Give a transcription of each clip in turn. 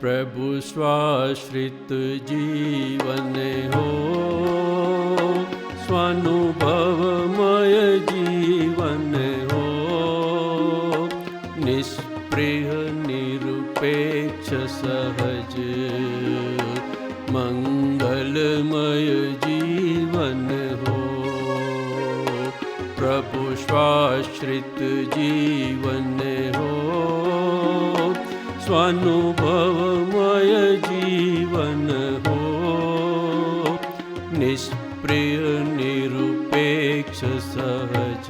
प्रभु स्वाश्रित जीवन हो, स्वानुभवमय जीवन हो, निष्प्रिय निरुपेक्ष सहज मंगलमय जीवन हो। प्रभु स्वाश्रित जीवन हो, स्वानुभवमय जीवन हो, निष्प्रिय निरुपेक्ष सहज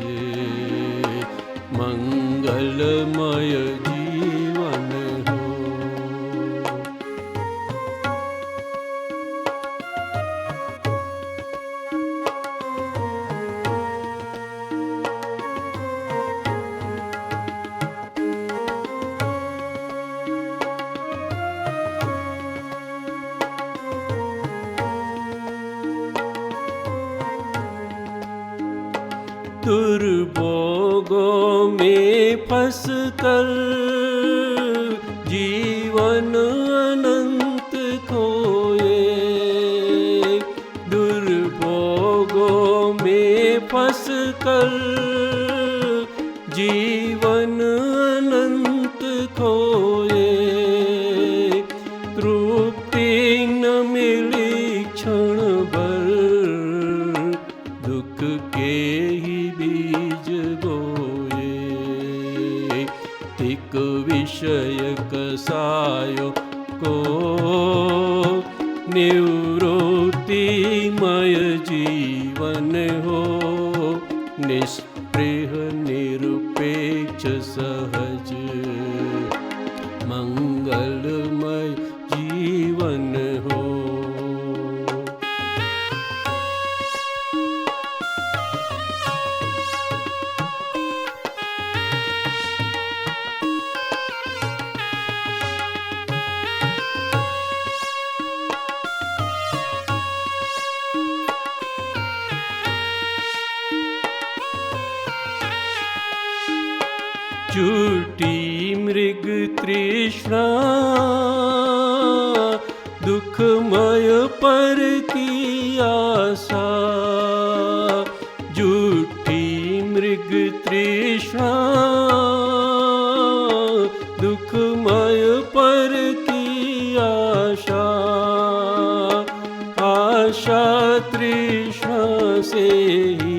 मंगलमय जीवन हो। दुर्भोगों में फंसकर जीवन अनंत खोए, दुर्भोगों में फंसकर जीवन अनंत खोए, तृप्ति न मिली क्षण भर, दुख के ही बीज बोए, तिक विषय कसायो को निवृत्तिमय जीवन हो, निष्प्रिय निरुपेक्ष सहज मंगलमय जीवन हो। झूठी मृग तृष्णा दुखमय पर की आशा, झूठी मृग तृष्णा दुखमय पर की आशा, आशा तृष्णा से ही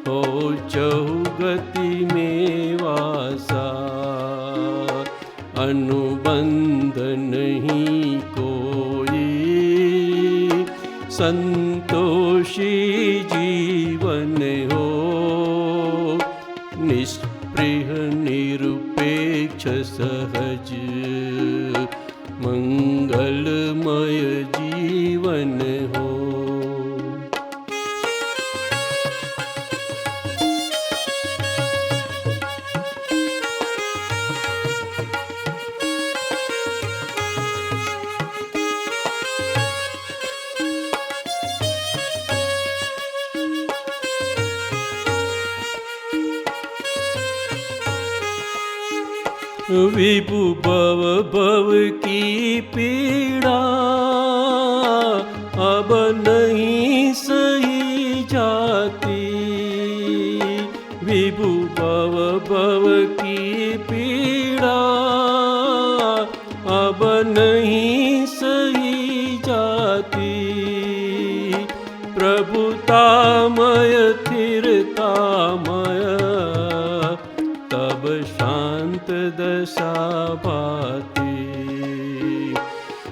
हो चौगति में वासा, अनुबंध नहीं कोई, संतोषी जीवन हो, निष्प्रिय निरुपेक्ष सहज मंगलमय जीवन हो। विभु भव भव की पीड़ा अब नहीं सही जाती, विभु भव भव की पीड़ा अब नहीं सही जाती, प्रभुतामय स्थिरतामय तब शांत दशा भाति,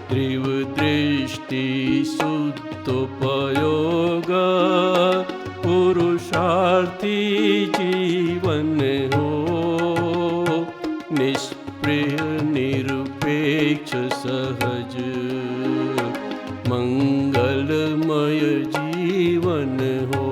त्रिवदृष्टि शुद्धोपयोग पुरुषार्थी जीवन हो, निष्प्रिय निरुपेक्ष सहज मंगलमय जीवन हो।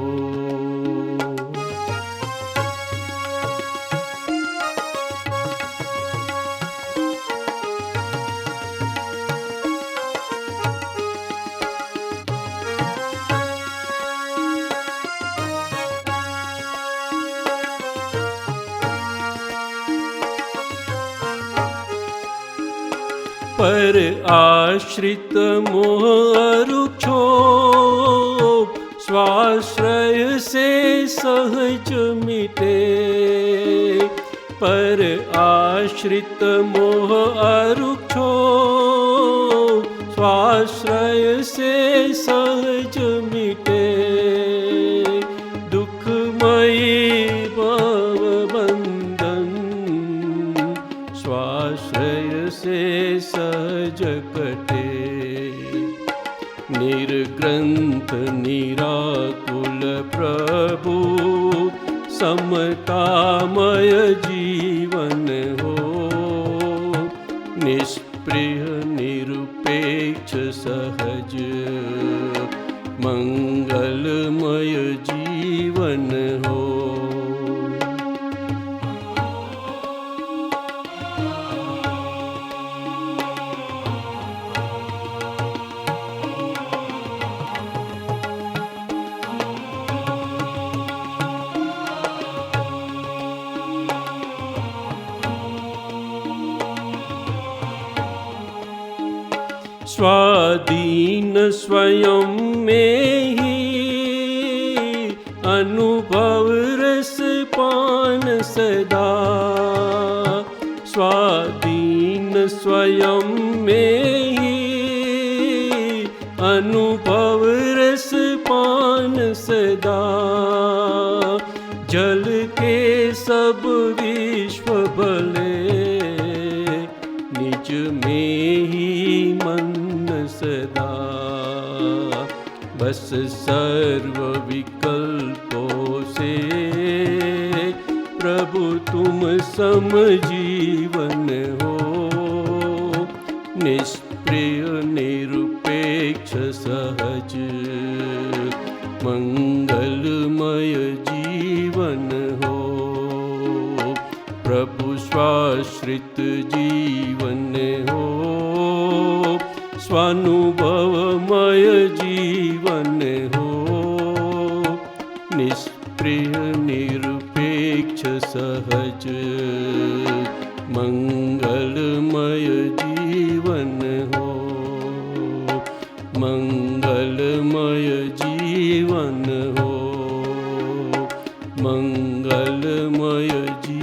पर आश्रित मोह अरुक्षोभ स्वाश्रय से सहज मिटे। पर आश्रित मोह अरुक्षोभ स्वाश्रय से सहज मिटे। दुखमयी भवबंधन स्वाश्रय से सहज कटे। निर्ग्रंथ निराकुल प्रभु समतामय जीवन हो। निष्प्रिय निरुपेक्ष सहज मंगलमय जीवन हो। स्वाधीन स्वयं में ही अनुभव रस पान सदा। स्वाधीन स्वयं में ही अनुभव रस पान सदा। जल के सब विश्व भले निज में ही मन सदा। बस सर्व विकल्पों से प्रभु तुम सम जीवन हो। निष्प्रिय निरुपेक्ष सहज मंगलमय जीवन हो। प्रभु स्वाश्रित जीवन हो। स्वानुभवमय जीवन हो। निष्प्रिय निरुपेक्ष सहज मंगलमय जीवन हो। मंगलमय जीवन हो। मंगलमय जीवन।